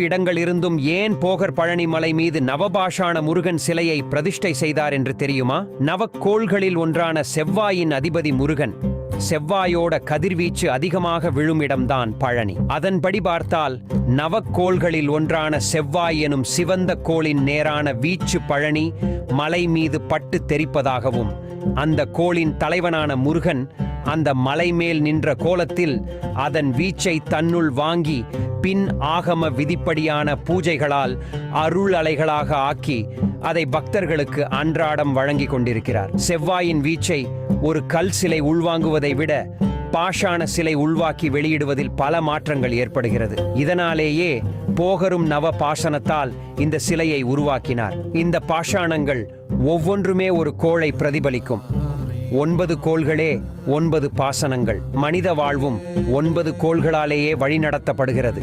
இடங்களிலிருந்தும் ஏன் போகர் பழனி மலை மீது நவபாஷாண முருகன் சிலையை பிரதிஷ்டை செய்தார் என்று தெரியுமா? நவக்கோள்களில் ஒன்றான செவ்வாயின் அதிபதி முருகன். செவ்வாயோட கதிர்வீச்சு அதிகமாக விழும் இடம்தான் பழனி. அதன்படி பார்த்தால் நவக்கோள்களில் ஒன்றான செவ்வாய் எனும் சிவந்த கோளின் நேரான வீச்சு பழனி மலை மீது பட்டு தெரிப்பதாகவும், அந்த கோளின் தலைவனான முருகன் அந்த மலை மேல் நின்ற கோலத்தில் அதன் வீச்சை தன்னுள் வாங்கி பின் ஆகம விதிப்படியான பூஜைகளால் அருள் அலைகளாக ஆக்கி அதை பக்தர்களுக்கு அன்றாடம் வழங்கி கொண்டிருக்கிறார். செவ்வாயின் வீச்சை ஒரு கல் சிலை உள்வாங்குவதை விட பாஷாண சிலை உள்வாக்கி வெளியிடுவதில் பல மாற்றங்கள் ஏற்படுகிறது. இதனாலேயே போகரும் நவ பாஷணத்தால் இந்த சிலையை உருவாக்கினார். இந்த பாஷாணங்கள் ஒவ்வொன்றுமே ஒரு கோளை பிரதிபலிக்கும். 9 கோள்களே 9 பாசனங்கள். மனித வாழ்வும் 9 கோள்களாலேயே வழிநடத்தப்படுகிறது.